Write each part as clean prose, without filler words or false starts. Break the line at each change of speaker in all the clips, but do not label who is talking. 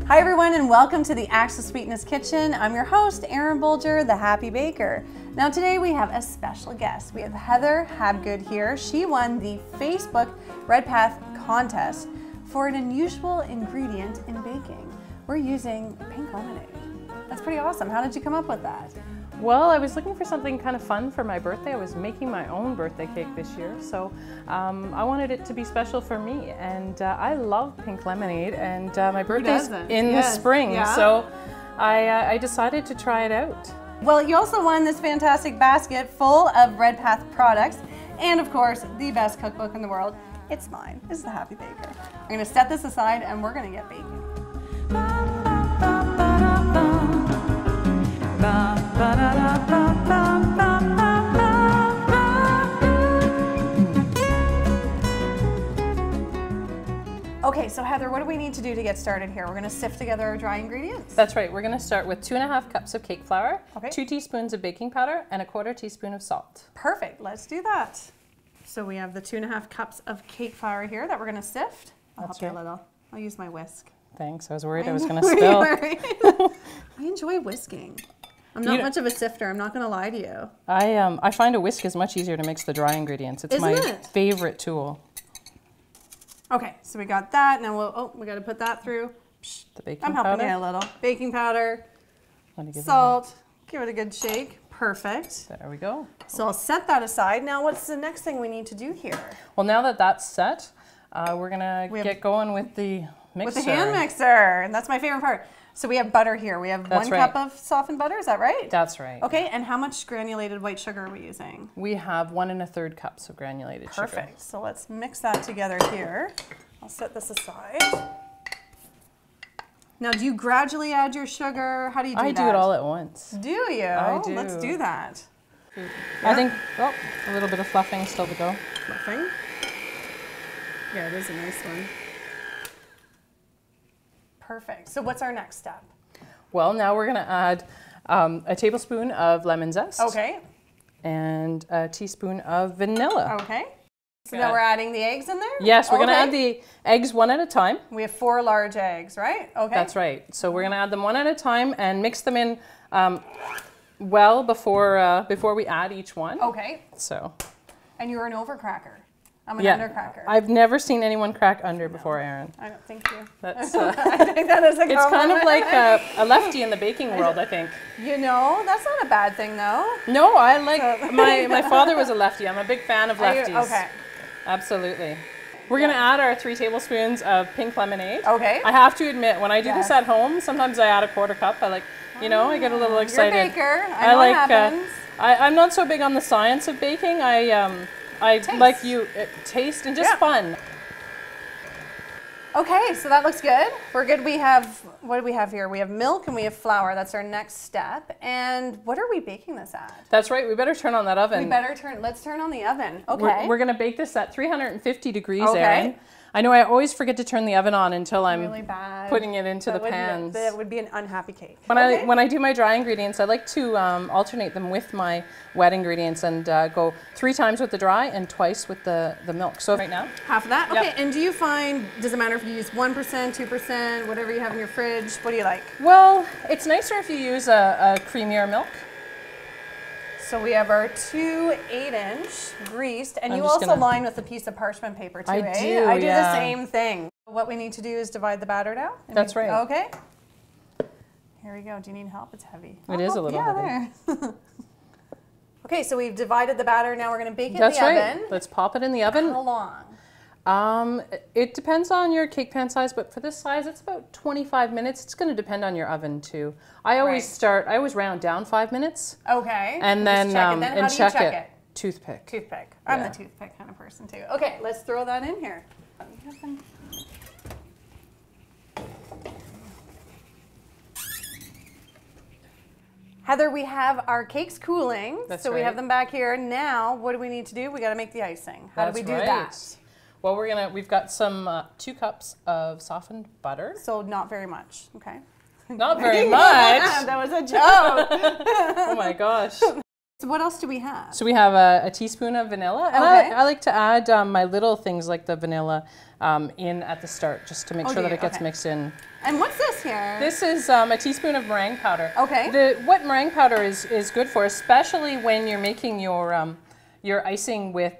Hi everyone, and welcome to the Acts of Sweetness Kitchen. I'm your host, Erin Bolger, the Happy Baker. Now today we have a special guest. We have Heather Habgood here. She won the Facebook Redpath contest for an unusual ingredient in baking. We're using pink lemonade. That's pretty awesome. How did you come up with that?
Well, I was looking for something kind of fun for my birthday. I was making my own birthday cake this year, so I wanted it to be special for me. And I love pink lemonade, and my birthday's in the spring, so I decided to try it out.
Well, you also won this fantastic basket full of Redpath products, and of course, the best cookbook in the world. It's mine. This is the Happy Baker. I'm going to set this aside, and we're going to get baking. Okay, so Heather, what do we need to do to get started here? We're going to sift together our dry ingredients.
That's right. We're going to start with 2½ cups of cake flour,
okay,
2 teaspoons of baking powder, and 1/4 teaspoon of salt.
Perfect. Let's do that. So we have the 2½ cups of cake flour here that we're going to sift. I'll help you a little. I'll use my whisk.
Thanks. I was worried I was going to spill.
I enjoy whisking. I'm not much of a sifter, I'm not going to lie to you.
I find a whisk is much easier to mix the dry ingredients. It's my favorite tool.
Okay, so we got that. Now we got to put that through.
The baking powder.
I'm helping you a little. Baking powder, salt, give it a good shake. Perfect.
There we go.
So I'll set that aside. Now what's the next thing we need to do here?
Well, now that that's set, we're going to get going with the mixer.
With the hand mixer, and that's my favorite part. So we have butter here. We have 1 cup of softened butter, is that right?
That's right.
Okay, and how much granulated white sugar are we using?
We have 1 1/3 cups of granulated sugar.
Perfect. So let's mix that together here. I'll set this aside. Now, do you gradually add your sugar? How do you do that?
I do it all at once.
Do you?
I do.
Let's do that.
I think, a little bit of fluffing still to go.
Fluffing? Yeah, it is a nice one. Perfect. So what's our next step?
Well, now we're going to add a tablespoon of lemon zest.
Okay.
And a teaspoon of vanilla.
Okay. So now we're adding the eggs in there?
Yes, we're going to add the eggs 1 at a time.
We have 4 large eggs, right? Okay.
That's right. So we're going to add them 1 at a time and mix them in well before we add each one.
Okay.
So.
And you're an overcracker. I'm an undercracker.
I've never seen anyone crack under before, Erin.
I don't think you.
That's,
I think that is a compliment.
It's kind of like a lefty in the baking world, I think.
You know, that's not a bad thing, though.
No, I like, my father was a lefty. I'm a big fan of lefties.
Okay.
Absolutely. We're going to add our 3 tablespoons of pink lemonade.
Okay.
I have to admit, when I do this at home, sometimes I add 1/4 cup. I like, I get a little excited.
You're a baker. I know what happens.
I'm not so big on the science of baking. I like taste and just fun.
Okay, so that looks good. We're good. We have, what do we have here? We have milk and we have flour. That's our next step. And what are we baking this at?
That's right. We better turn on that oven.
Let's turn on the oven. Okay.
We're going to bake this at 350 degrees, Erin. I know I always forget to turn the oven on until I'm putting it into the pans.
That would be an unhappy cake.
When I do my dry ingredients, I like to alternate them with my wet ingredients and go 3 times with the dry and twice with the milk. So right now,
half of that. Okay. And do you find, does it matter if you use 1%, 2%, whatever you have in your fridge? What do you like?
Well, it's nicer if you use a creamier milk.
So we have our 2 8-inch greased, and you also line with a piece of parchment paper too,
I do
the same thing. What we need to do is divide the batter now.
That's right.
Okay. Here we go. Do you need help? It's heavy.
It is a little heavy.
There. Okay, so we've divided the batter. Now we're going to bake it in
the
oven.
Right. Let's pop it in the oven.
How long?
It depends on your cake pan size, but for this size, it's about 25 minutes. It's going to depend on your oven too. I always round down 5 minutes.
Okay.
And then,
how do you check it?
Toothpick.
Toothpick. I'm the toothpick kind of person too. Okay, let's throw that in here. Heather, we have our cakes cooling. So we have them back here. Now, what do we need to do? We got to make the icing. How do we do that?
Well, we've got some 2 cups of softened butter.
So not very much, okay?
Not very much.
That was a joke.
Oh my gosh.
So what else do we have?
So we have a teaspoon of vanilla, and I like to add my little things like the vanilla in at the start, just to make sure that it gets mixed in.
And what's this here?
This is a teaspoon of meringue powder.
Okay.
What meringue powder is good for, especially when you're making your icing with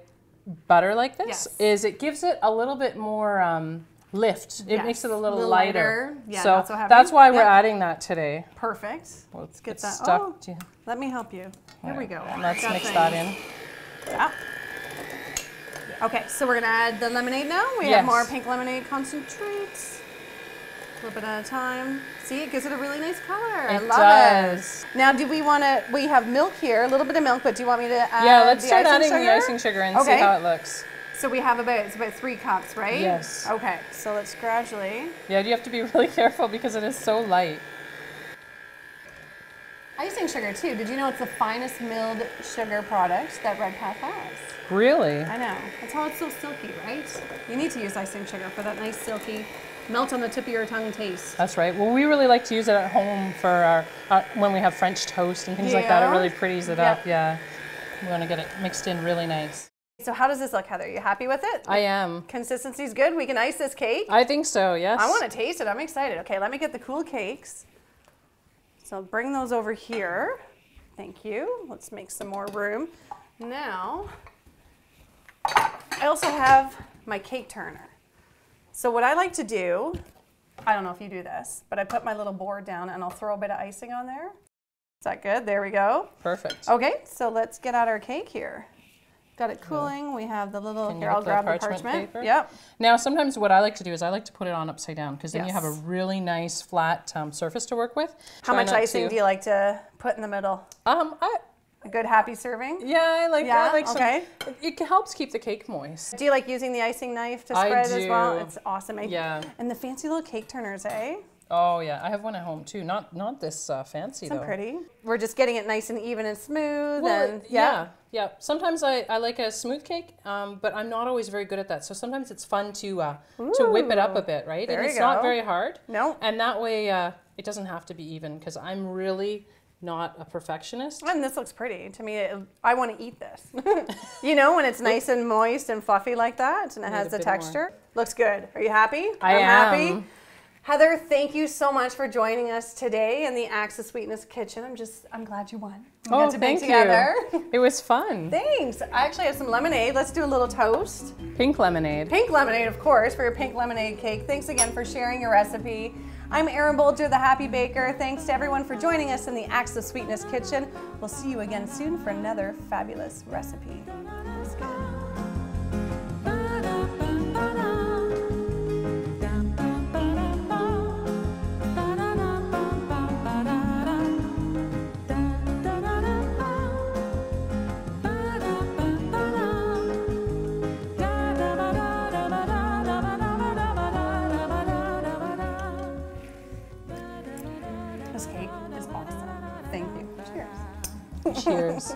butter like this, is it gives it a little bit more lift. It makes it a little lighter.
Yeah,
so
not so heavy.
that's why we're adding that today.
Perfect.
Let's
get that.
stuck.
Oh, let me help you. Here we go.
And let's mix that in.
Yeah. Okay, so we're gonna add the lemonade now. We have more pink lemonade concentrates. A little bit at a time. See, it gives it a really nice color. I love it. Now, do we want to? We have milk here, a little bit of milk, but do you want me to add?
Yeah, let's start adding the icing sugar and see how it looks.
So we have it's about 3 cups, right?
Yes.
Okay, so let's gradually.
Yeah, you have to be really careful because it is so light.
Icing sugar too. Did you know it's the finest milled sugar product that Redpath has?
Really?
I know. That's how it's so silky, right? You need to use icing sugar for that nice silky, melt on the tip of your tongue taste.
That's right. Well, we really like to use it at home for our when we have French toast and things like that. It really pretties it up. Yeah. We want to get it mixed in really nice.
So how does this look, Heather? Are you happy with it?
I am.
Consistency's good? We can ice this cake?
I think so, yes.
I want to taste it. I'm excited. Okay, let me get the cool cakes. So I'll bring those over here. Thank you. Let's make some more room. Now, I also have my cake turner. So what I like to do, I don't know if you do this, but I put my little board down and I'll throw a bit of icing on there. Is that good? There we go.
Perfect.
Okay, so let's get out our cake here. Got it cooling. We have the little, here I'll grab the parchment paper. Yep.
Now sometimes what I like to do is I like to put it on upside down because then you have a really nice flat surface to work with.
How much icing do you like to put in the middle? A good happy serving?
Yeah, I like
okay.
It helps keep the cake moist.
Do you like using the icing knife to spread as well? It's awesome.
Yeah.
And the fancy little cake turners, eh?
Oh yeah, I have one at home too. Not this fancy though.
So pretty. We're just getting it nice and even and smooth.
Well,
and
yeah. Sometimes I like a smooth cake, but I'm not always very good at that. So sometimes it's fun to whip it up a bit, right? And it's not very hard.
No.
And that way it doesn't have to be even because I'm really not a perfectionist.
And this looks pretty. To me, I want to eat this. You know, when it's nice and moist and fluffy like that and it has the texture. Looks good. Are you happy?
I'm
happy. Heather, thank you so much for joining us today in the Access Sweetness Kitchen. I'm glad you won. We got to
thank
together.
you. It was fun.
Thanks. I actually have some lemonade. Let's do a little toast.
Pink lemonade.
Pink lemonade, of course, for your pink lemonade cake. Thanks again for sharing your recipe. I'm Erin Bolger, the Happy Baker. Thanks to everyone for joining us in the Access Sweetness Kitchen. We'll see you again soon for another fabulous recipe. That's good. This cake is awesome. Thank you. Cheers.
Cheers.